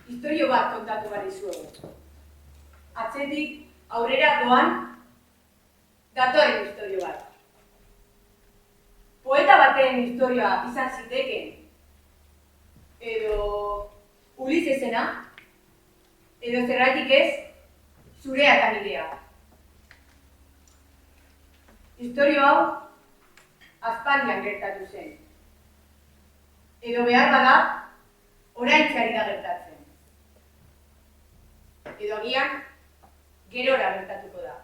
Istorio bat kontatu behar dizuegu. Atzetik aurrera doan datorren istorio bat. Poeta baten istorioa izan ziteken, edo Ulisesena, edo zergatik ez, zurea eta nirea. Istorio hau aspaldian gertatu zen. Edo behar bada, oraintxe ari da gertatzen. Edo agian, gerora gertatuko da.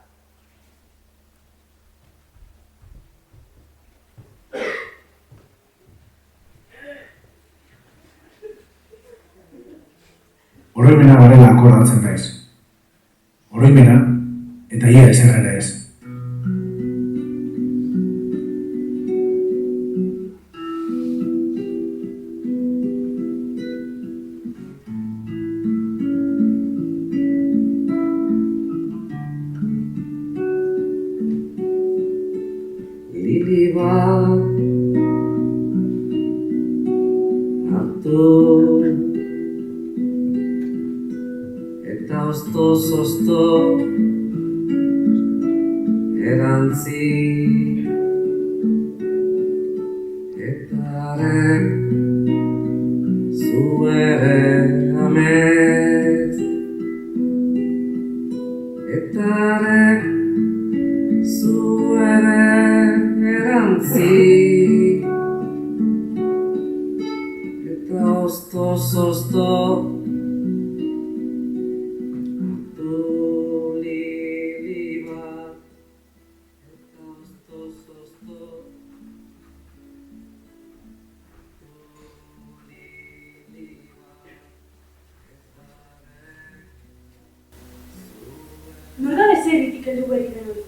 Oroimena garela akordatzen daiz. Oroimena, eta ia ezer ere ez. Lili bat hartu eta oztoz-ozto erantzi eta arek zu ere amets eta arek zu ere erantzi eta oztoz-ozto Nordan ezeritik heldu berri hori?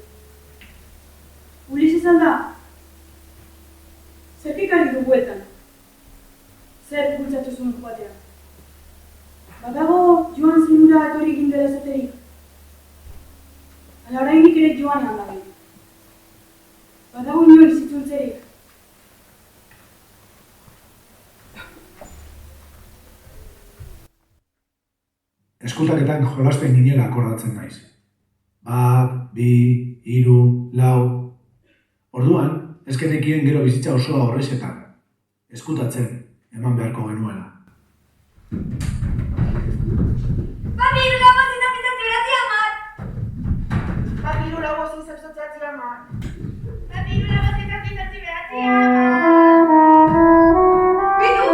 Ulises alda? Zer ekarri du bueltan? Zer bultzatu zuen joatea? Badago joan zinura etorri egin dela esaterik? Ala oraindik ere joanean dabil. Badago inoiz itzultzerik? Eskutaketan jolasten ginela akordatzen naiz. 1, 2, 3, 4. Orduan, ez genekien gero bizitza osoa horrezetan. Eskutatzen, eman beharko genuela. Papiru lagoz izapitzatzen beratzi amar! Papiru lagoz izapitzatzen amar! Papiru lagoz izapitzatzen beratzi amar! Bitu,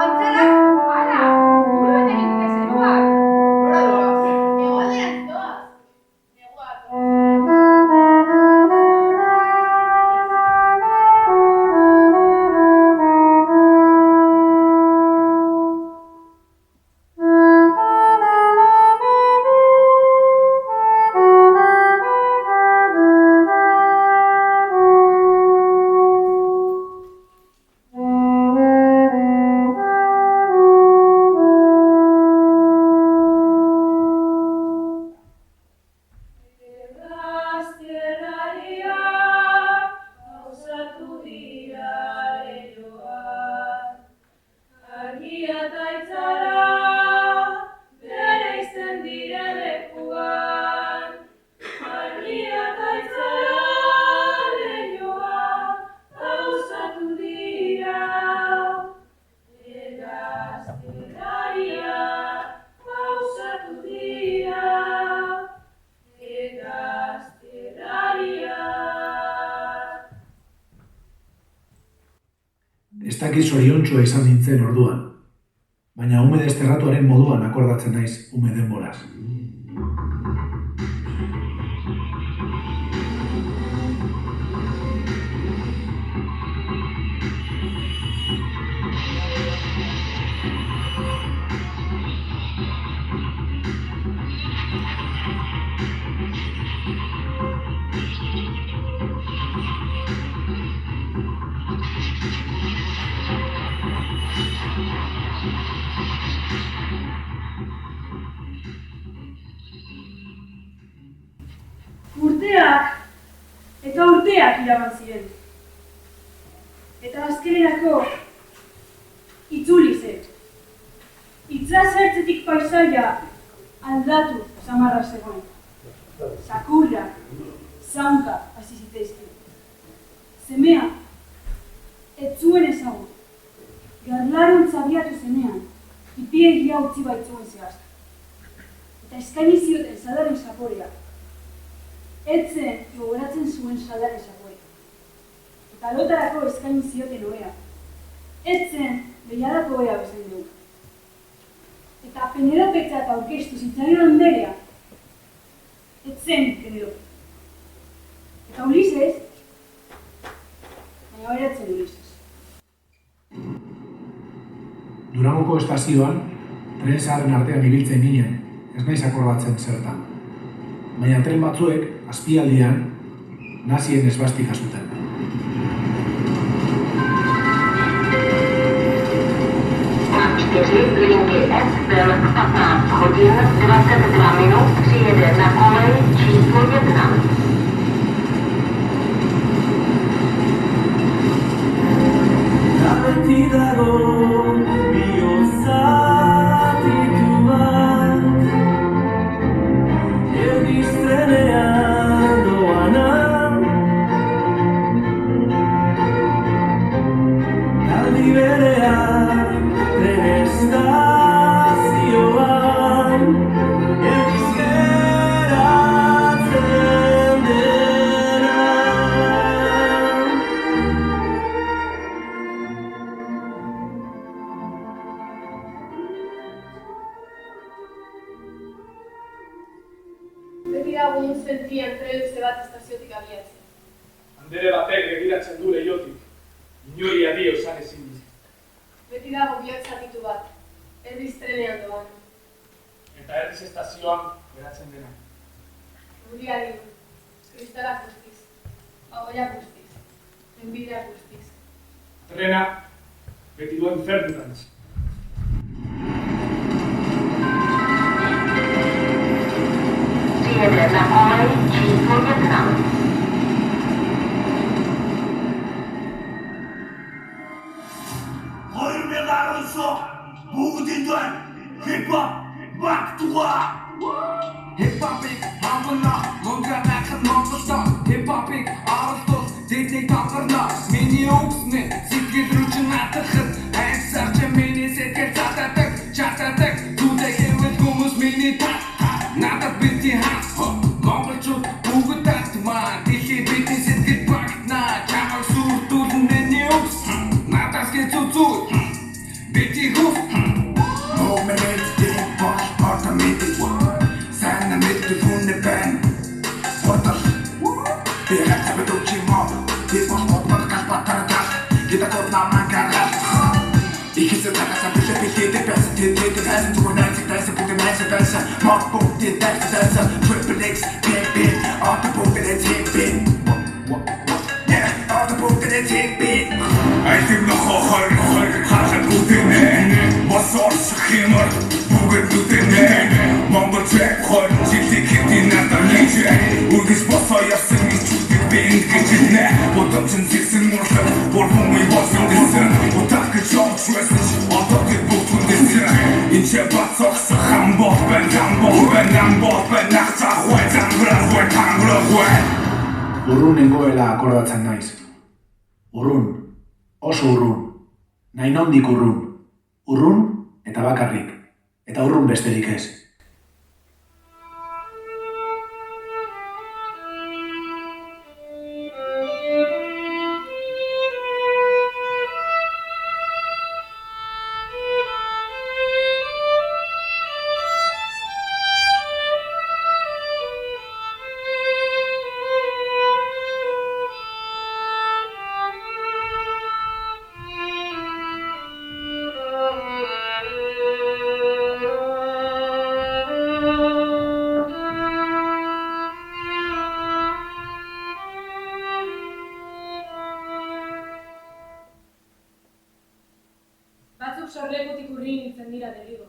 antzerak! Hala, gure bat egin dute zeruak! Nora doaz? Egoaldean doaz! Neguak! Ez dakit zoriontsua izan nintzen orduan, baina ume desterratuaren moduan akordatzen naiz ume denboraz. urteak iragan ziren. Eta azkenerako itzuli zen. Itsasertzetik paisaia aldatu samarra zegoen. Sakurra, zaunka hasi zitzaizkio. Semea, ez zuen ezagun. Garlaruntza abiatu zenean, ipiegia utzi baitzuen zehaztu. Eta eskaini zioten salaren zaporea. Ez zen gogoratzen zuen salaren zaporea. Eta lotarako eskaini zioten ohea. Ez zen behialako ohea bezain dugu. Eta Penelopetzat aurkeztu zitzaion Anderea. Ez zen Penelope. Eta Ulises, baina beratzen Ulises. Durangoko estazioan, tren zaharren artean ibiltzen ginen, ez naiz akordatzen zertan. Baina tren batzuek, azpialdian, nazien esbastika zuten. Linky S-Bill v 15 hodin 22 minut přijede na kolej číslo 1. Beti dago un zentrien tren luze bat estaziotik abiatzen. Andere batek begiratzen du lehiotik, inori adio esan ezin dizu. Beti dago bihotz zatitu bat, erdiz trenean doan. Eta erdiz estazioan geratzen dena. Guriari, kristalak guztiz, agoiak guztiz, enbideak guztiz. Trena beti duen infernurantz. Přijede na kolej číslo 1. Regarde bout d'étoiles, hip-hop, back to Hip-hopik, hamına, mongrat akın mongostan. Hip-hopik, arastos, dedik tapırna. Meni oksne, sikir rucun atıkın. Eksarca meni setker çatatık, çatatık. Tudek evet kumuz meni tak. Nadat bitti ha, mongolçut, bugu tatma. Dili bitti setker bakna. Çamak surtudun meni oks. Nadat sketsutut, bitti huf. Айтып нохохор, хахад бүтэнэ Босор шхимор, бүгд бүтэнэ Монгол чэп хор, жилик хэдийн надад нэгжэ Үргэж босоо явсан ичүүдийг бэнд гэжэлнэ Бодомчин зэгсэн мурлаг, бурхан мый босон дэсэн Утах гэж явж байсан ч, одоо тэр бүгд дэсэн Инче бацохс хамбох бэн, намбох бэн Нахцах хуай, замбрах хуай Urrun nengoela akordatzen naiz. Urrun, oso urrun, nahi nondik urrun. Urrun eta bakarrik, eta urrun besterik ez. Batzuk sorlekutik urrin nintzen dira derrigo.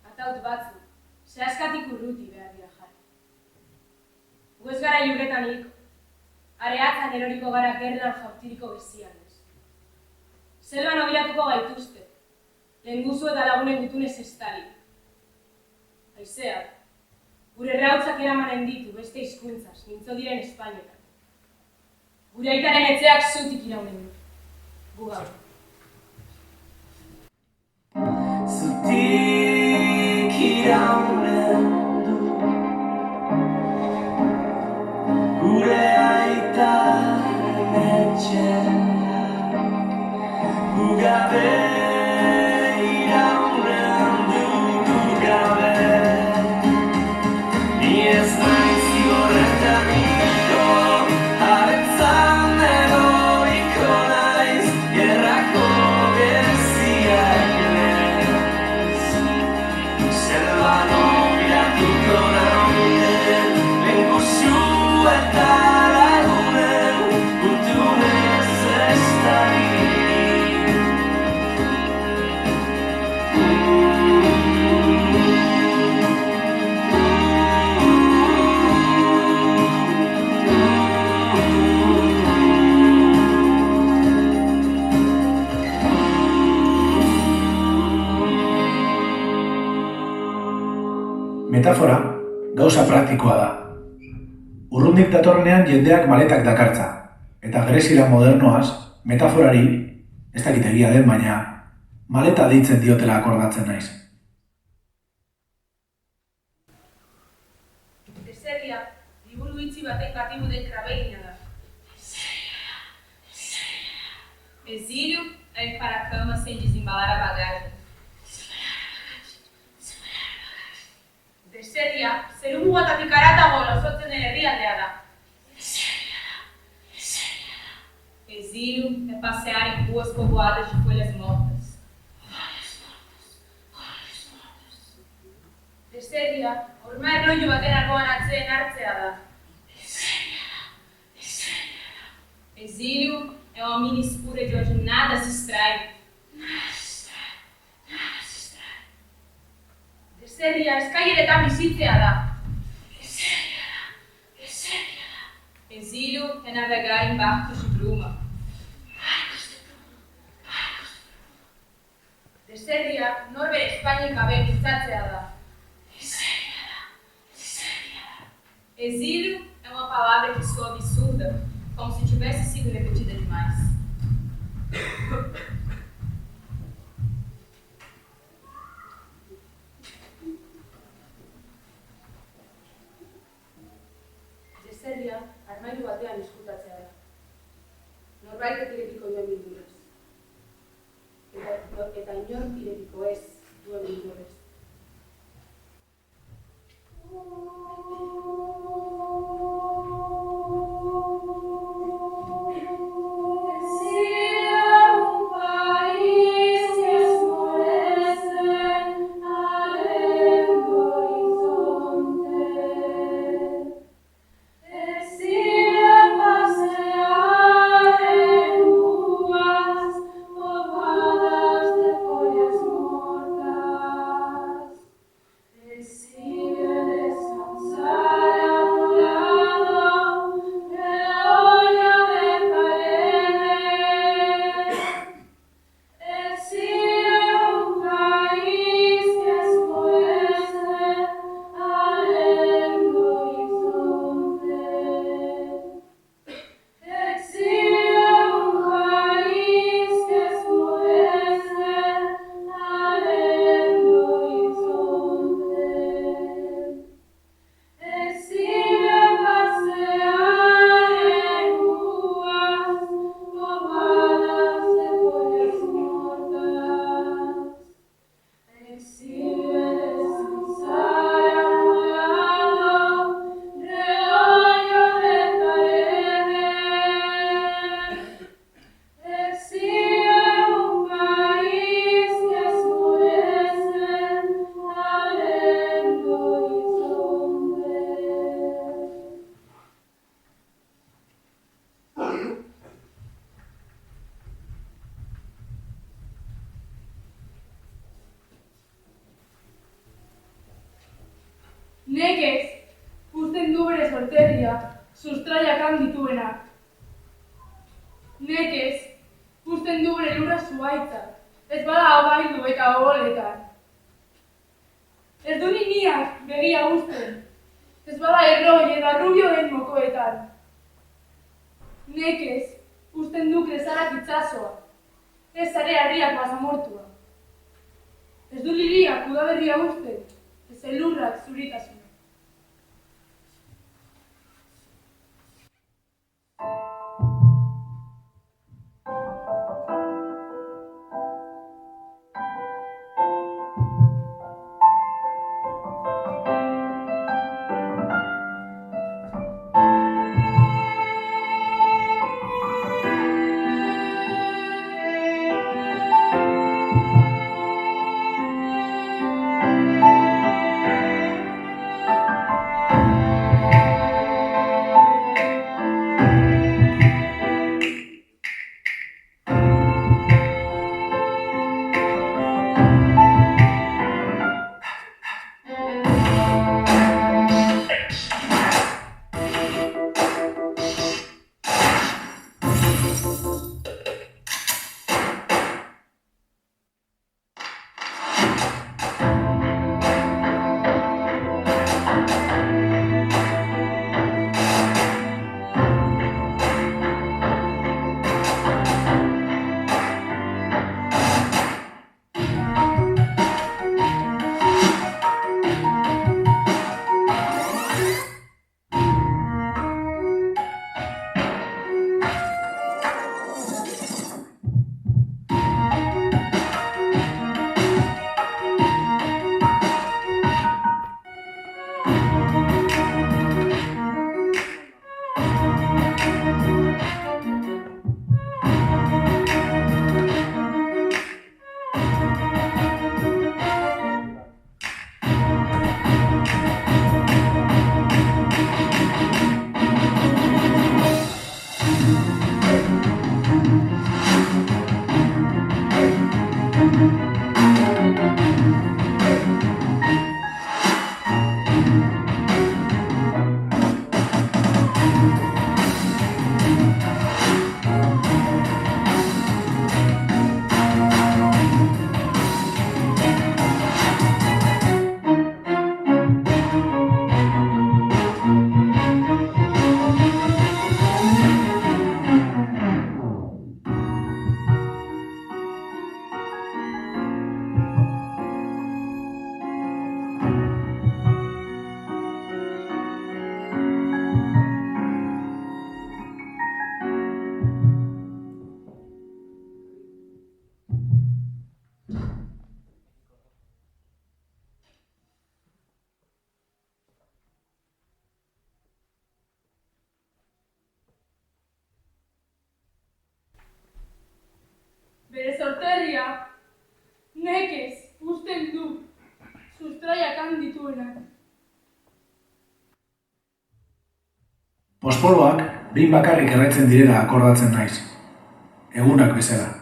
Ataut batzuk, sehaskatik urruti behar dira jarri. Gu ez gara juretan hiko, areatzan eroriko gara gerran jaurtiriko bezianez. Selban obiratuko gaituzte, lehenguzu eta lagunen gutunez estali. Haizeak, gure errautzak eramanen ditu beste hizkuntzaz, mintzo diren Espainetan. Gure aitaren etxeak zutik iraunen du. Gu gaur. Zutik iraunen du gure aitaren etxeak gu gabe iraunen du gu gabe ni ez naiz zigorretariko haretzan eroriko naiz gerrako geziak Selvano miratuko naunden lenguzu eta lagunen gutunez estari Metafora, gauza praktikoa da. Urrundik datorrenean jendeak maletak dakartza. Eta greziera modernoaz, metaforari, ez dakit egia den, baina maleta deitzen diotela akordatzen naiz. Eserria, liburu itxi batek batibu den krabegina da. Exílio é ir para a cama sem desembalar a bagagem. Deserria, zeru mugatatik haratago lausotzen den herrialdea da. Exílio é passear em ruas povoadas de folhas mortas. Deserria, horma erloju baten alboan atzeen hartzea da. Exílio é uma mina escura de onde nada se extrai. Deserria, eskaileretan bizitzea da. Exílio é navegar em barcos de bruma. Deserria, norbere Espainik gabe mintzatzea da. Exílio é uma palavra que soa absurda, como se tivesse sido repetida demais. Deserria, armairu batean eskutatzea da. Norbaitek irekiko duen bildurrez. Eta inork irekiko ez duen bildurrez. Nekez, uzten du bere sorterria, sustraiak handituenak. Nekez, uzten du bere lura zuaitzak, Ez bada abailu eta oboletan. Ez du niniak begia uzten. Ez bada erroi eta rubioen mokoetan. Nekez, uzten duk lezarak itzazoa. Ez zare harriak basamortua. Ez du liriak udaberria uzten. Ez elurrak zuritasuna. Bere sorterria, nekez uzten du, sustraiak handituenak. Pospoloak behin bakarrik erretzen direla akordatzen naiz. Egunak bezala.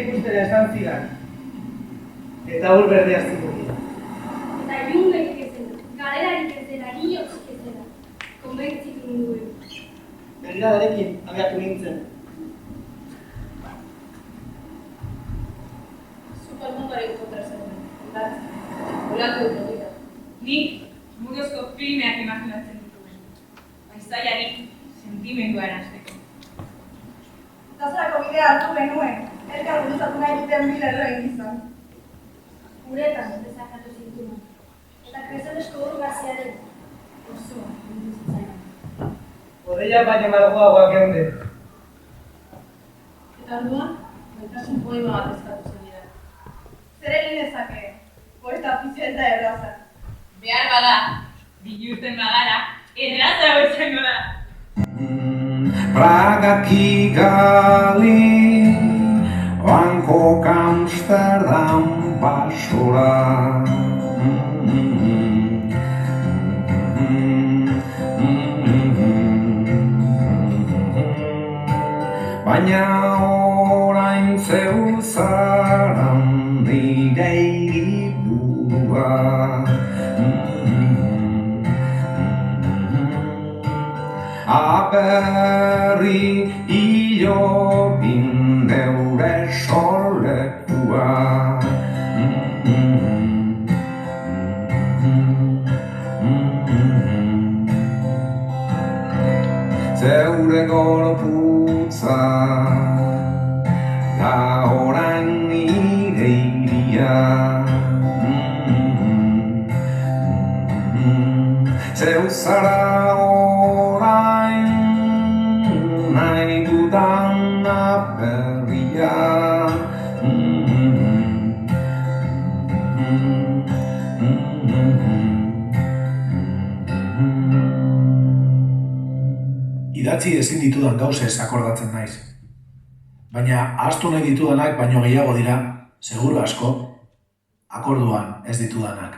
Ikustera esan zidan, eta hor berdea zikotia. Eta ilungerik ezena, galerarik ezena, inozik ezena, konbentzitu ninduen. Begiradarekin abiatu nintzen. Supermundoaren kontra zen, olatu dut dira. Nik buruzko filmeak imaginatzen dituen. Paisaiarik sentimendua erazteko. Tazarako bidea hartu genuen, elkar buruzatu nahi duten bilerro egin izan. Uretan bezakatu zintuen. Eta krezonesko urgaziaren osoa induzitzaian. Odeia baina malgoagoak geunde. Eta orduan, maitasun poema bat eskatu zenidan. Zer egin dezake? Poeta ofizial da erraza. Behar bada, bilurten bagara, erraza izango da. Praga, Kigali, Bangkok, Amsterdam, Basora. Baina orain zeu zara nire hiriburua. Aperri hilobin neure solekua. Zeure gorputza da orain nire hiria. Zeu zara orain nahi dudan aperria. Idatzi ezin ditudan gauzez akordatzen naiz. Baina ahaztu nahi ditudanak baino gehiago dira, seguru asko, akorduan ez ditudanak.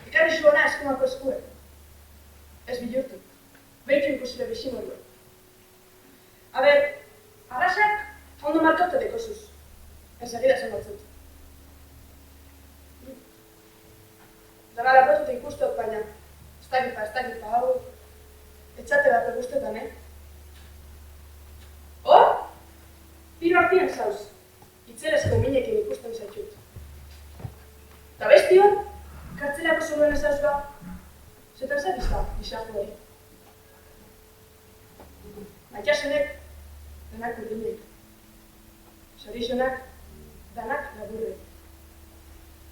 Ekarri zuena eskumako eskue. Ez bihurtu. Behitu ikusile bizimodua. Aber, arrasak ondo markaute dekozuz. Ensegida esan batzut. Dagala protute ikustot baina, ez dakipa, hau, etxate bat guztetan, Hor? Hiru artian zauz. Itzelezko minekin ikusten zaitut. Ta bestion, kartzelako zuen ezauz ba, zetan zabizta, gizartu hori. Maitasenek, danak urdinek. Zorizonak, danak laburrek.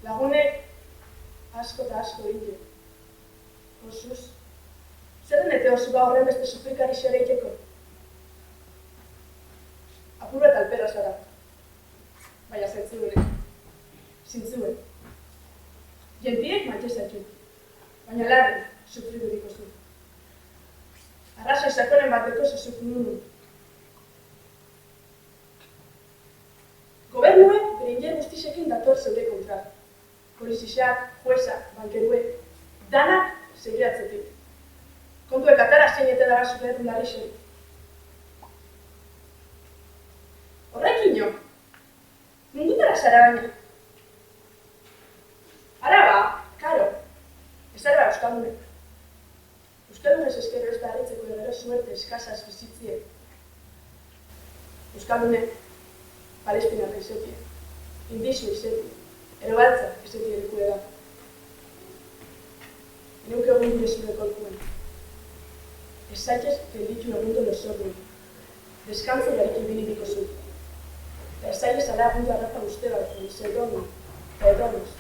Lagunek, asko eta asko hile. Osuz, zerren ete oso ba horren beste sufrikari xere iteko? Apurra eta alpera zara. Baina zentzuen. Zintzuen. Jentiek maite zaitut, baina larri sufriduriko zu. Arrazoi sakonen bateko zezuk nunu. Gobernuek berinjer guztisekin dator zeure kontra. Polizisak, juezak, bankeruek, danak segiratzetik. Kontuek atara zeinete dara zure larri zen. Horrekin jo, nundutara zara baina. Araba, karo, ezarra euskaldunek. Euskaldunez eskero ez da harritzeko egero suerte eskasaz bizitzie. Euskaldunek, palestinarra izetie, indizu izetie, ero baltza izetie lekue da. Neuke egun gure zure kolkuen. Ez zaitez gelditu egundo lezorduen. Deskantzo jarrik ibilibiko zu. Eta ez zaitez ala egundu arrapa uste bat, zeudonu, eta edonuz.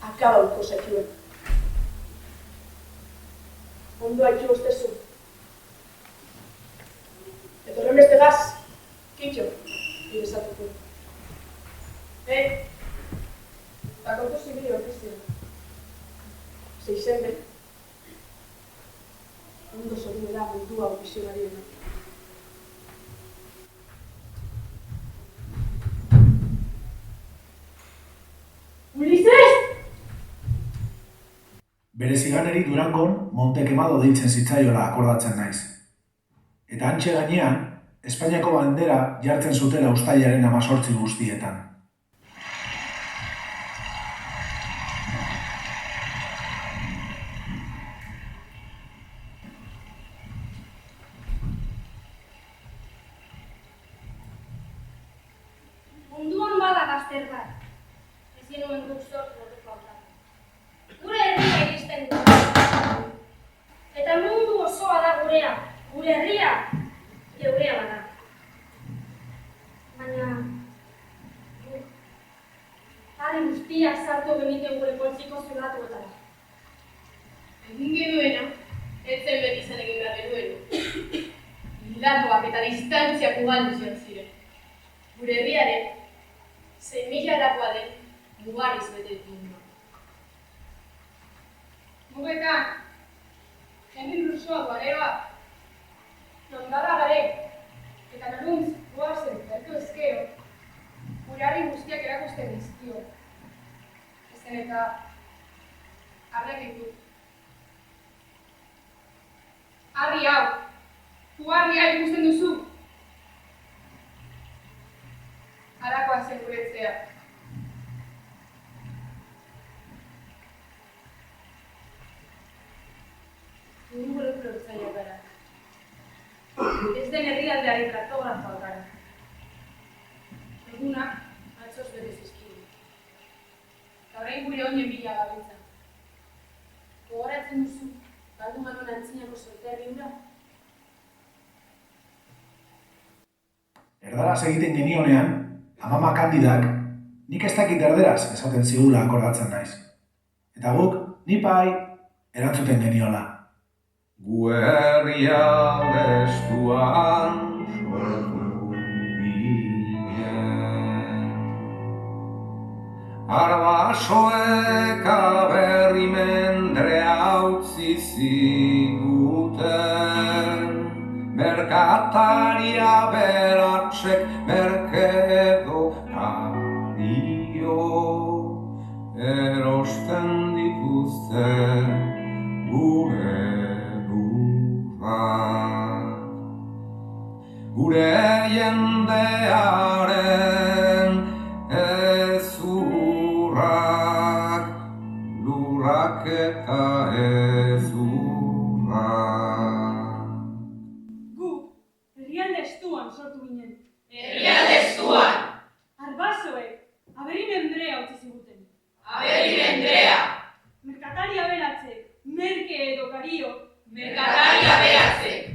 Akabauko zaituen. Ondo haitu ostezu. Eta horren beste gaz, kitxo, idezatuko. Eta kontu zibili orkiztira. Zeizen be. Ondo zorun da mundu hau visionariena. Ulises! Bere ziganeri Durangon Monte Quemado deitzen zitzaiola akordatzen naiz. Eta hantxe gainean, Espainiako bandera jartzen zutela uztailaren 18 guztietan. Munduan bada gazter bat. Ezin nuen guk sortu horreko hau. Gure herria iristen du. Eta mundu osoa da gurea, gure herria, geurea bada. Baina, ari guztiak sartu geniten gure poltsiko zulatuetara. Egin genuena, ez zen beti zen egin behar genuena. Hildatuak eta distantziak ugaldu ziren. Gure herriaren, 6.000 erakoa den, mugarriz bete dituguna. Mugetan, jendin rusoa duareba, nondarra gare, eta naruntz goazen bertu ezkero, gure harri guztiak erakusten dizkio. Ezen eta harrek ditu. Harri hau, harria ikusten duzu. Halakoa zen guretzea. Ningú lortzaile gara. Ez den herrialdeari kartografoa gara. Egunak atzoz bete zizkidu. Eta orain gure oinen bila gabiltza. Gogoratzen duzu, galdu manon antzinako sorteari hura? Erdaraz egiten genionean, amama Kandidak, nik ez dakit erderaz esaten zigula akordatzen naiz. Eta guk, ni pai, erantzuten geniola. Gu herria bestuan sortu ginen. Arbasoek aberri mendrea utzi ziguten. Merkataria beratsek merkedo kario erosten dituzten gure gure jendearen ezurrak, lurrak eta ezurrak. Gu, herrialde estuan sortu ginen. Herrialde estuan! Arbasoek, aberi mendrea utzi ziguten. Aberi mendrea! Merkatari aberatzek, merke edo kario, Merkatari aberatzek!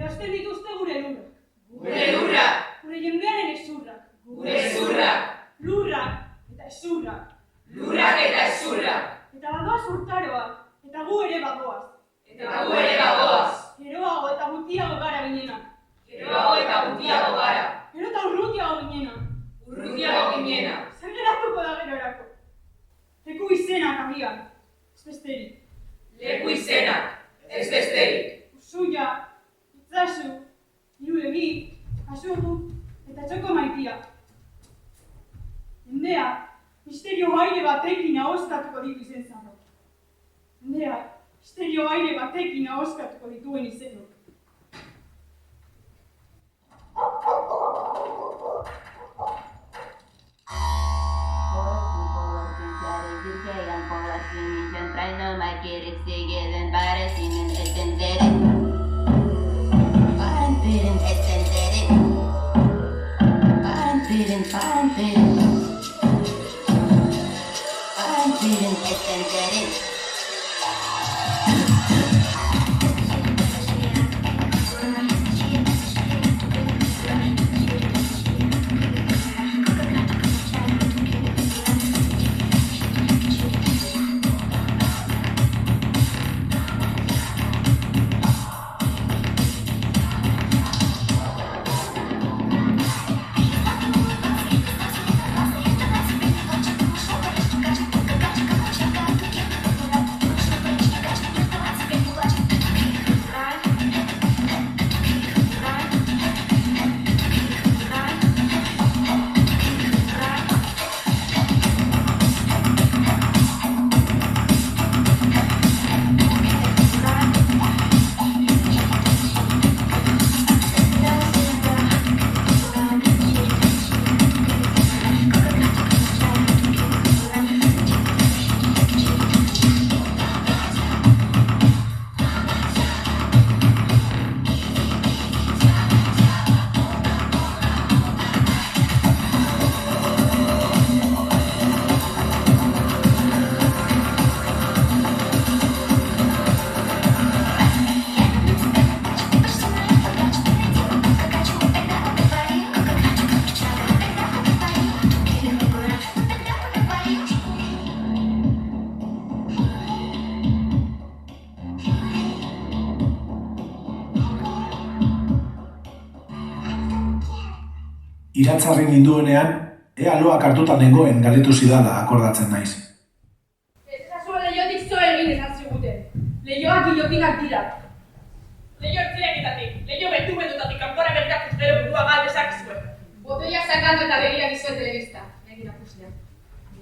erosten dituzte gure lurrak. Gure lurrak! Gure jendearen ezurrak. Gure ezurrak! Lurrak eta ezurrak. Lurrak eta ezurrak! Eta badoaz urtaroak, eta gu ere badoaz. Eta gu ere bagoaz! Geroago eta gutiago gara ginenak. Geroago eta gutiago gara! Gero eta urrutiago ginenak. Urrutiago ginena! Zer geratuko da gerorako? Leku izenak agian, ez besterik. Leku izenak, ez besterik. Usuia, itzazu, irudegi, asurdu eta txoko maitia. Jendea, misterio aire batekin ahoskatuko ditu izen zarrok. Jendea, misterio aire batekin ahoskatuko dituen izenok. No más quieres seguir en bares sin entender. Paren, entender. Paren, entender. Iratzarri ninduenean, ea loak hartuta nengoen galdetu zidala akordatzen naiz. Ez ezazua lehiotik zo egin esan ziguten. Lehioak gilotinak dira. Lehio ertzileketatik, lehio betu-betutatik kanpora bertakuz gero burua galdezak zuen. Botoia sakandu eta begirak izuen telebista. Egin akustia.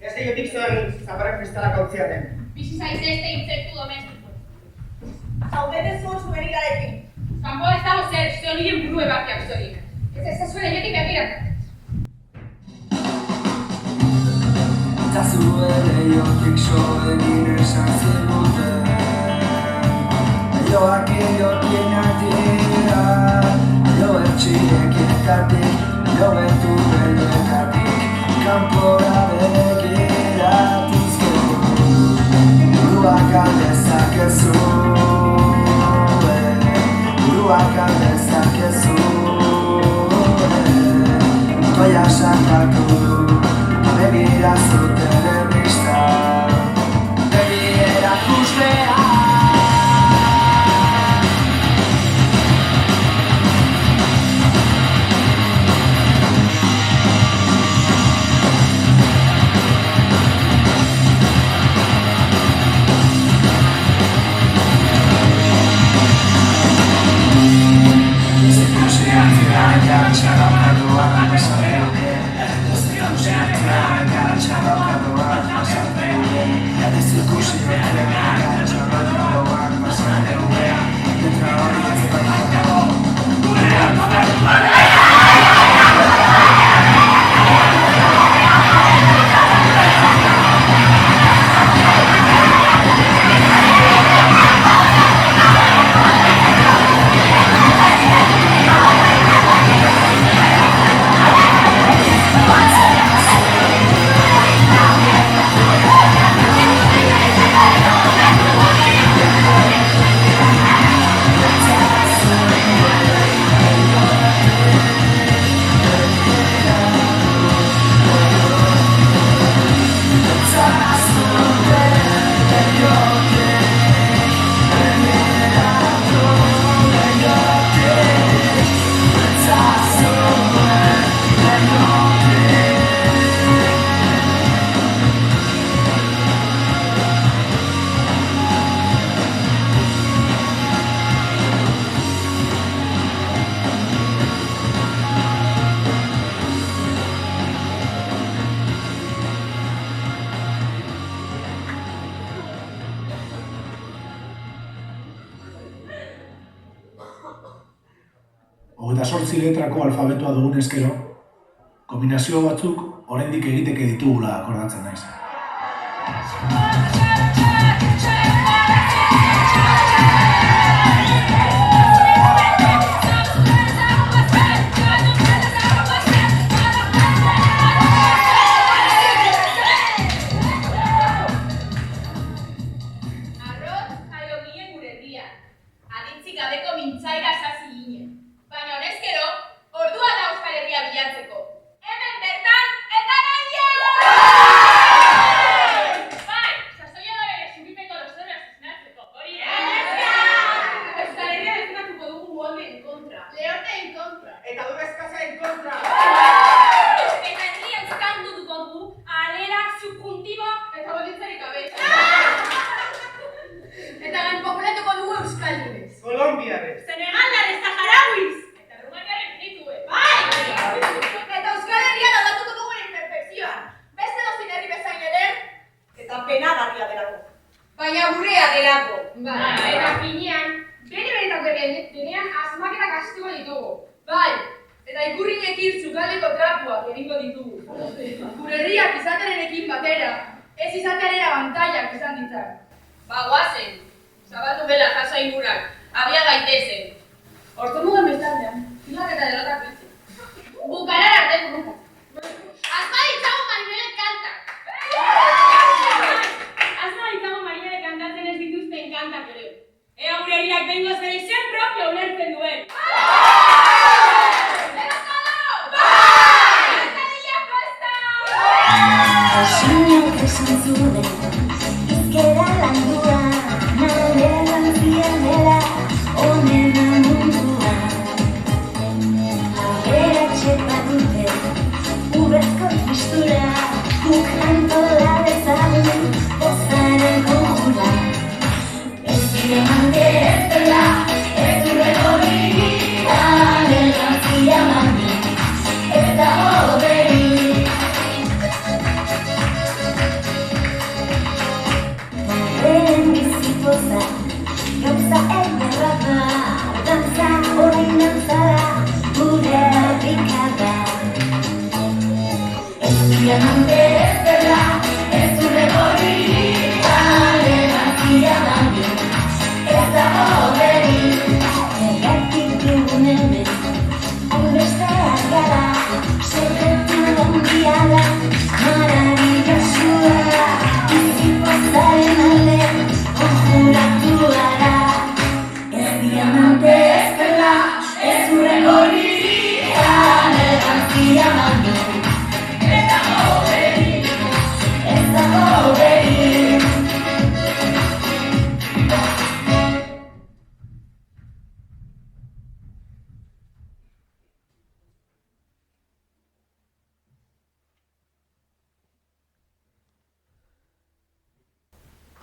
Ez lehiotik zo egin, zaparrak kristalak hautziaten. Bizi zaitezte intzektu domestiko. Zaudete zuen zuen irarekin. Kanpo ez dago zer, zeo niren buru ebakiak zorik. Ez ezazua lehiotik begirak. Eta zuen lehiotik zo egin esan ziguten. Lehioak lehiotinak dira, lehio ertxilekietatik, lehio betu beldetatik, kanpora begiratuzko. Buruak aldezakezu, buruak aldezakezu. Toia sakatu, begirazu telebista, begi erakustea. Hogeita 8 letrako alfabetoa dugun eskero, kombinazio batzuk oraindik egiteke ditugula akordatzen naiz.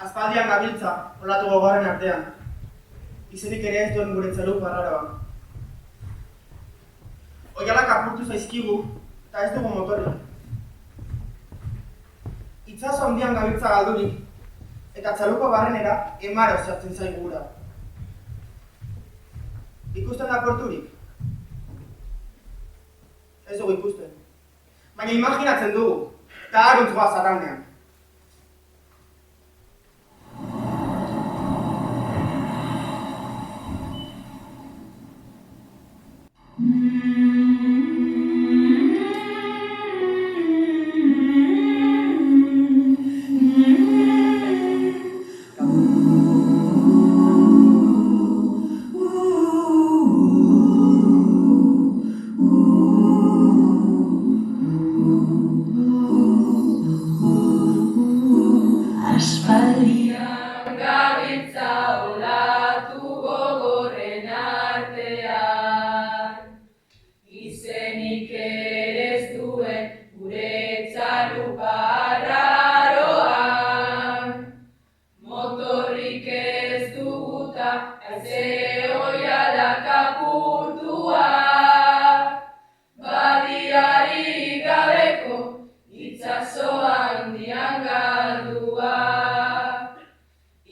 Aspaldian gabiltza, olatu gogorren artean. Izenik ere ez duen gure txalupa arraroa. Oialak apurtu zaizkigu, eta ez dugu motorik. Itsaso handian gabiltza galdurik, eta txalupa barrenera emaro sartzen zaigu gura. Ikusten da porturik? Ez dugu ikusten. Baina imaginatzen dugu, eta haruntz goaz arraunean. Aspaldian gabiltza olatu gogorren artean, izenik ere ez duen gure txalupa arraroan. Motorrik ez duguta haize oialak apurtua, badiarik gabeko itsaso handian galdua.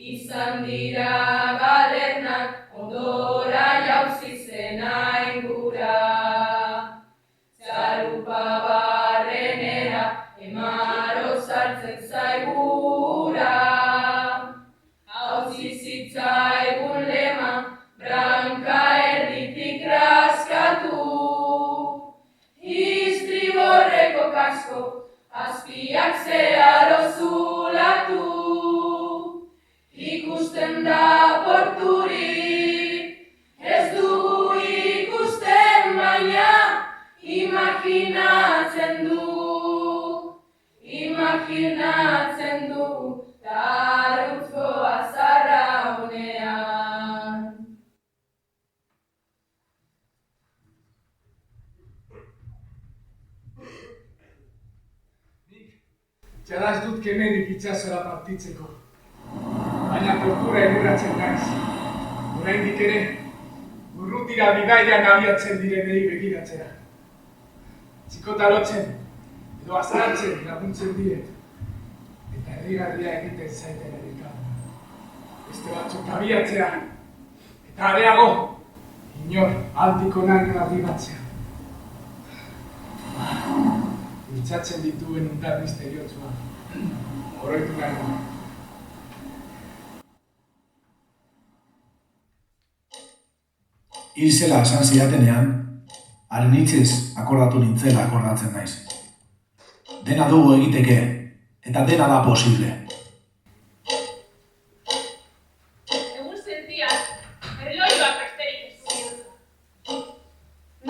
Izan dira galernak ondora jauzi zena ingura. Txalupa barrenera emaro sartzen zaigura. Hauzi zitzaigun lema branka erditik raskatu. Istriborreko kasko azpiak zeharo zulatu. Ikusten da porturik, ez dugu ikusten baina imaginatzen du, ta haruntz goaz arraunean. Jada ez dut kemenik itsasora partitzeko. Baina tortura eguratzen naiz. Oraindik ere, urrutira bidaian abiatzen direnei begiratzera. Txikotarotzen edo azaratzen laguntzen diet. Eta herrigarria egiten zaiten erikaduna. Beste batzuk abiatzea. Eta areago, inor aldiko nahi arribatzea. Bultzatzen dituen undar misteriotsua. Oroitu nahi da. Hil zela esan zidatenean, haren hitzez akordatu nintzela akordatzen naiz. Dena dugu egiteke, eta dena da posible. Egun sentiak, erloioak besterik ez zuen.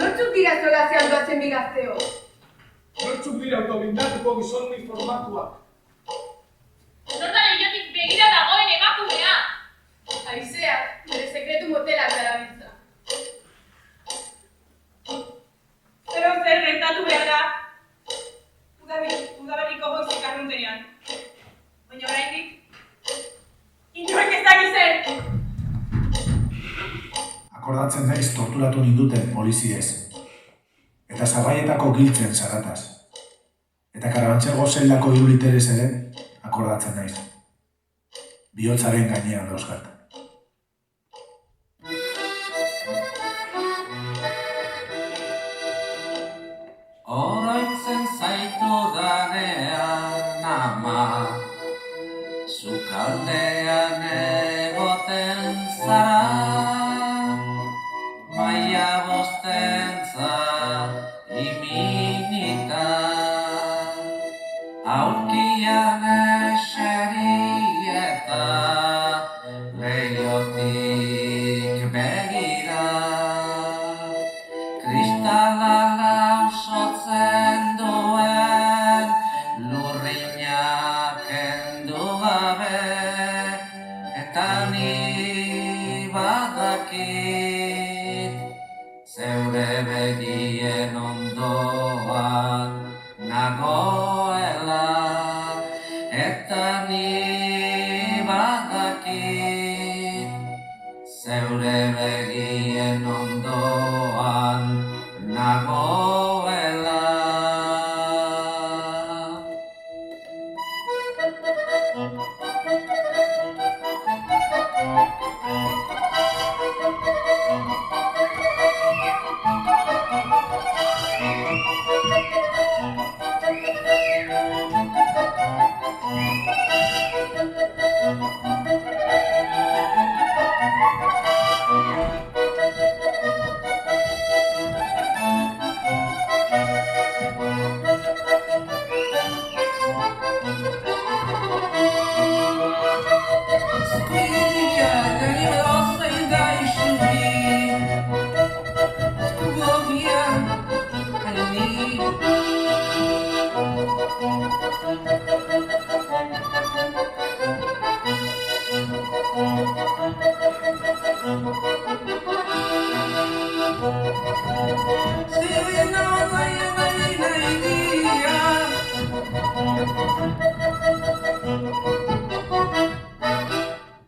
Nortzuk dira solasean doazen bi gazteo? Nortzuk dira autoblindatuko gizon uniformatuak. Nortan eliotik begira dagoen emakumea. Haizeak, bere sekretu motelak darabiltza. Zero zer gertatu behar da. Udaberriko goizik arruntean. Baina oraindik, inork ez daki zer. Akordatzen naiz torturatu ninduten poliziez. Eta zabaietako giltzen zarataz. Eta Karabantxergo zeldako 3 literez ere akordatzen naiz. Bihotzaren gainean dauzkat. Oroitzen zaitu danean ama, sukaldean egoten zara, maia bostentza iminita, aurkian eseri eta leiotik begira, kristala lausotzen duen lurrinak kendu gabe, eta ni badakit zeure begien ondoan nagoela, eta ni nagoela.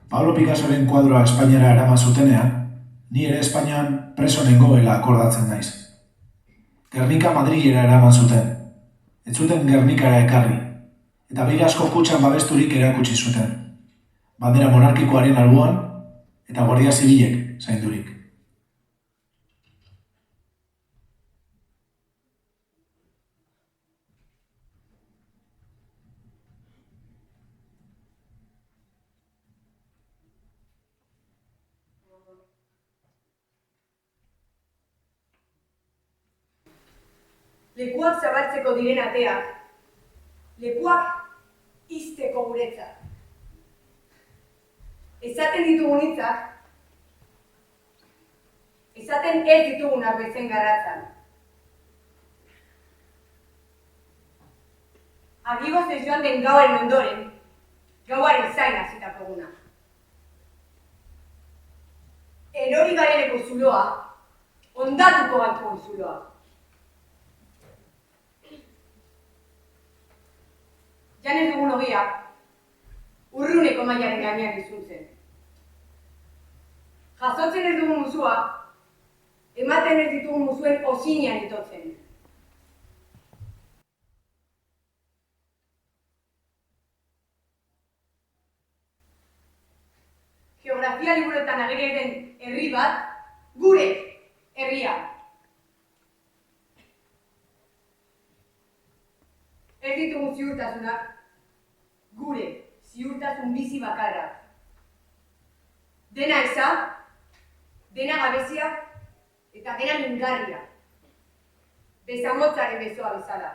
Pablo Picassoren kuadroa Espainiara eraman zutenean, ni ere Espainian preso nengoela akordatzen naiz. Gernika Madrilera eraman zuten. Ez zuten Gernikara ekarri, eta behin asko kutxan babesturik erakutsi zuten. Bandera monarkikoaren alboan eta guardia zibilek zaindurik. Lekuak zabaltzeko diren ateak, lekuak ixteko guretzat. Esaten ditugun hitzak, esaten ez ditugunak bezen garratzan. Agigoz ez joan den gauaren ondoren, gauaren zain hasitako guna. Erori gareneko zuloa, ondatuko gaitugun zuloa. Jan ez dugun ogia, urruneko mailaren gainean izuntzen. Jasotzen ez dugun musua, ematen ez ditugun musuen osinean itotzen. Geografia liburuetan ageri den herri bat, gure herria. Ez ditugun ziurtasunak, gure ziurtasun bizi bakarra. Dena eza, dena gabezia eta dena mingarria. Bezamotzaren bezoa bezala.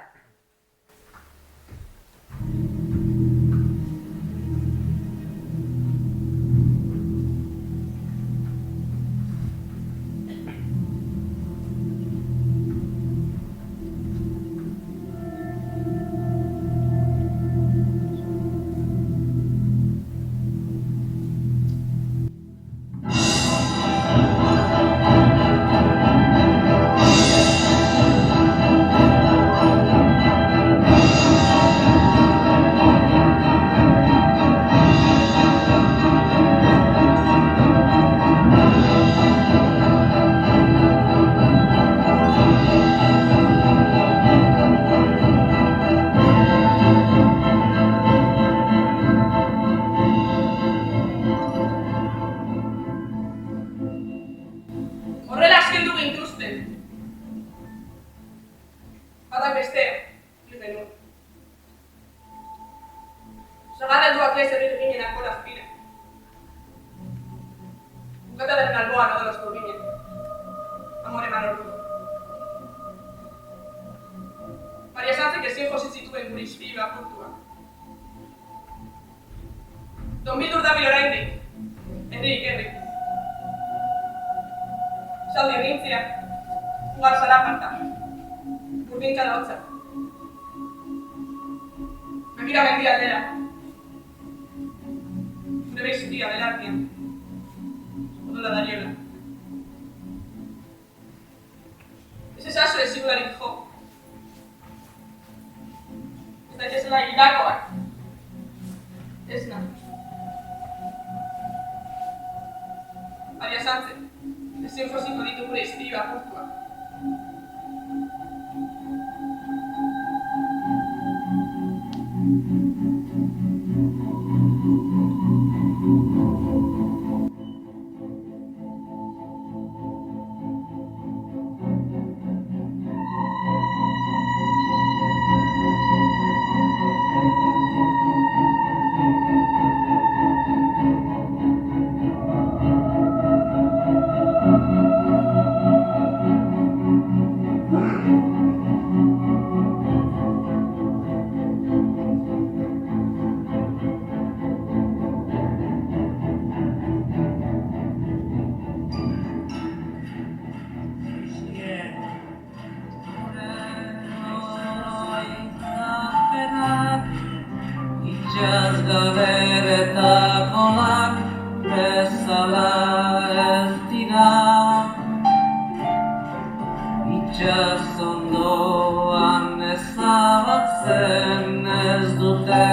Itsasondoan ezabatzen ez dute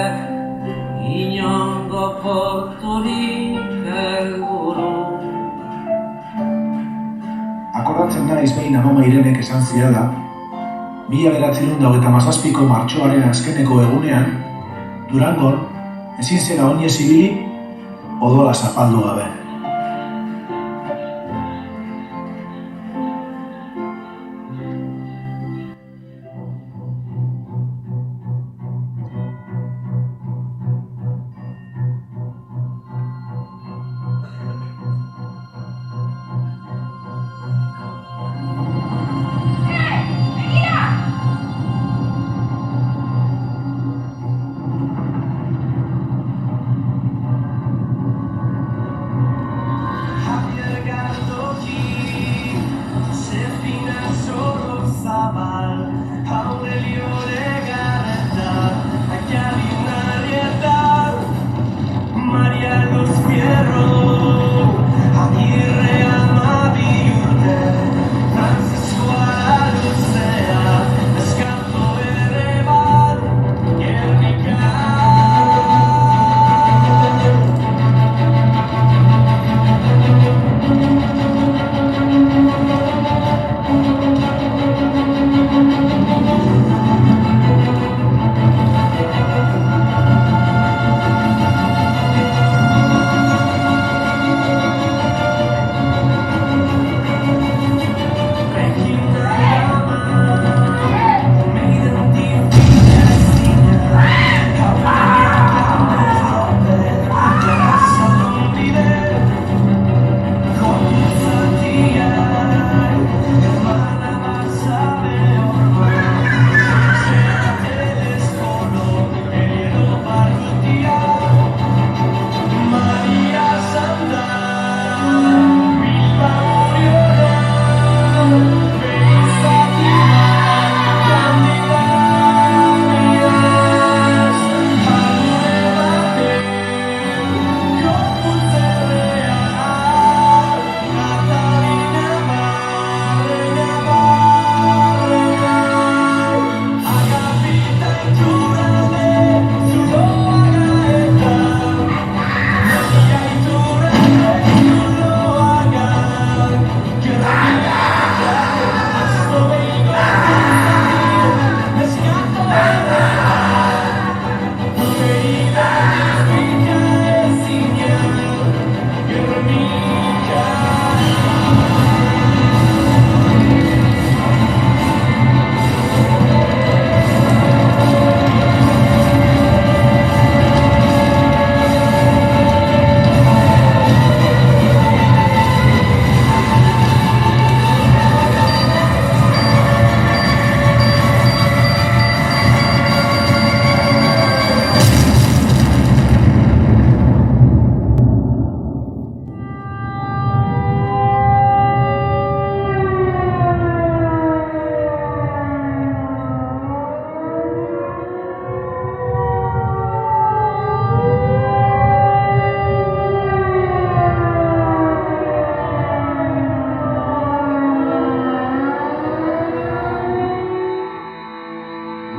inongo porturik helburu. Akordatzen naiz behin amama Irenek esan zidala, 1937ko martxoaren azkeneko egunean, Durangon ezin zela oinez ibili odola zapaldu gabe.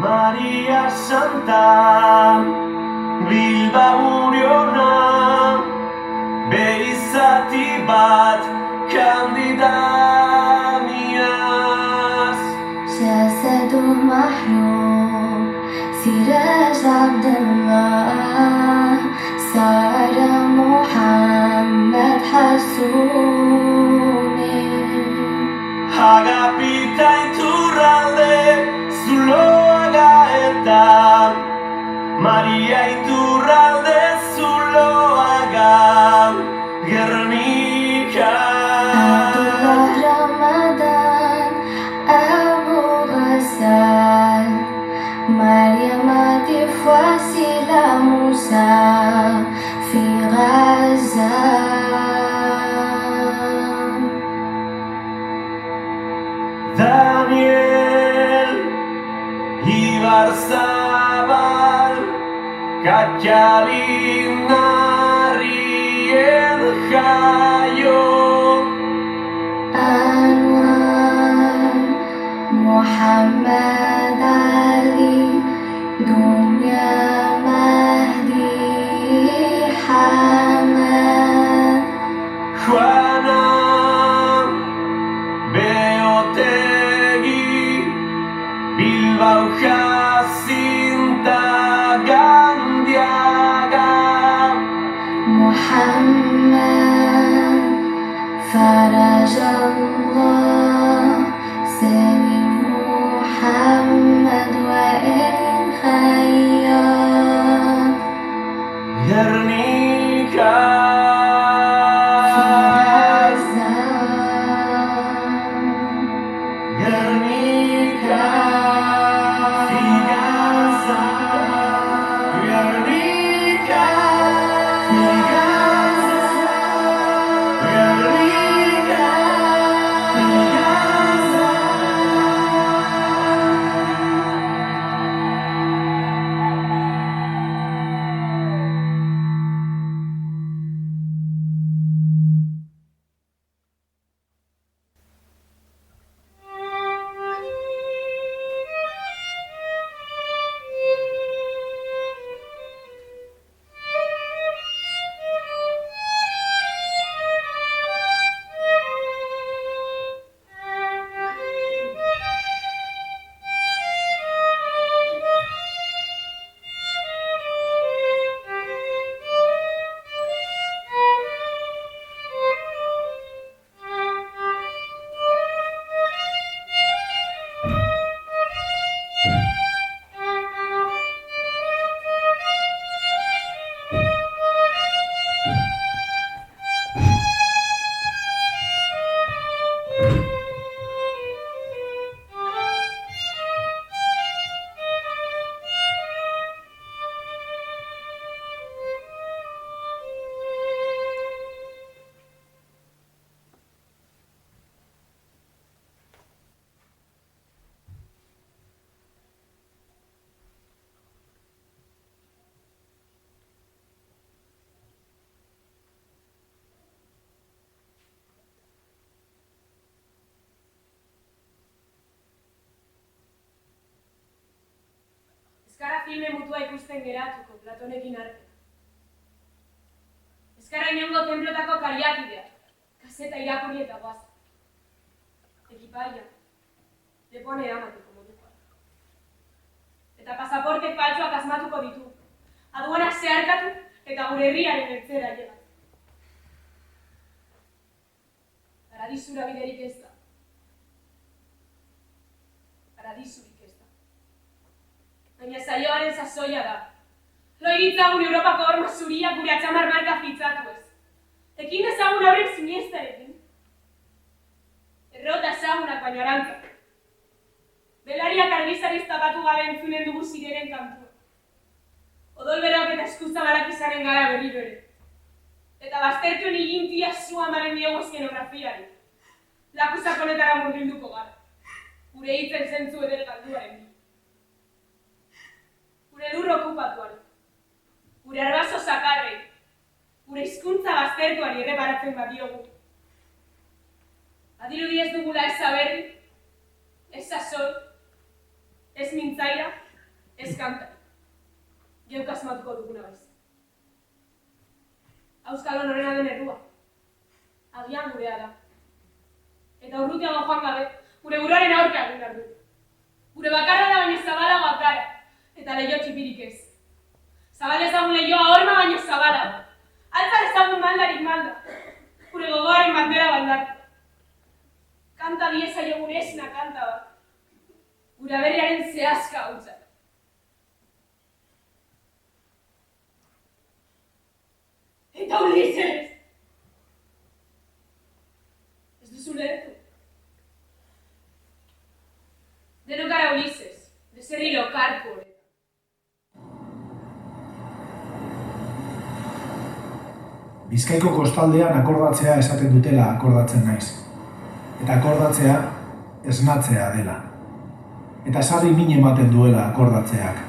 Maria Santa, Bilbauriona, beizati bat kandidamiaz. جسد محروق سراج عبد الله صار محمد حسوني Agapita iturralde zuloaga eta Maria iturralde zuloaga Gernika Abdullah Ramadan Abu Ghazal Maryam Tifwasila Musa في غزة Daniel Ibarzabal Katxalinarrien jaio Anwar Gernika, Figaza, Gernika, Figaza, Gernika, Figaza. Euskara filme mutua ikusten geratuko Platonekin arte. Euskara inongo tenplotako kariakideak, kaseta irakurri eta guaz. Ekipaia, lepone eramateko modukoa. Eta pasaporte faltsuak asmatuko ditu, aduanak zeharkatu eta gure herriaren ertzera llegat. Paradisura biderik ez da. Paradisurik ez da. Baina saioaren sasoia da. Lo iritzagun Europako horma zuria gure atxamar marka fitzatu ez. Ekin dezagun aurrek siniestarekin. Errota ezagunak baino arantzak. Belariak argizariz tapatu gabe entzunen dugu zirenen kantua. Odolberoak eta eskuzabalak izanen gara berriro ere. Eta baztertuen igintia zua maren diego eskenografiari. Lakuzak honetara murgilduko gara. Gure hitzen zentzu eder galduaren bi. Gure lur okupatuari. Gure arbaso sakarrei. Gure hizkuntza baztertuari erreparatzen badiogu. Badirudi ez dugula ez zaberri, ez sasoi, ez mintzaira, ez kantari. Geuk asmatuko duguna bez. Auskalon horrena den errua. Agian gurea da. Eta urrutiago joan gabe, gure buruaren aurka egin behar du. Gure bakarra da baina zabalagoak gara, eta leio txipirik ez. Zabal ezagun leioa horma baina zabalago. Altzar ezagun maldarik malda. Gure gogoaren bandera baldartu. Kanta dieza jo gure esna kanta bat. Gure aberriaren zehazka hautzak. Eta Ulises! Ez duzu lehertu. Denok gara Ulises, deserri lokartu horretan. Bizkaiko kostaldean akordatzea esaten dutela akordatzen naiz. Eta akordatzea esnatzea dela. Eta sarri min ematen duela akordatzeak.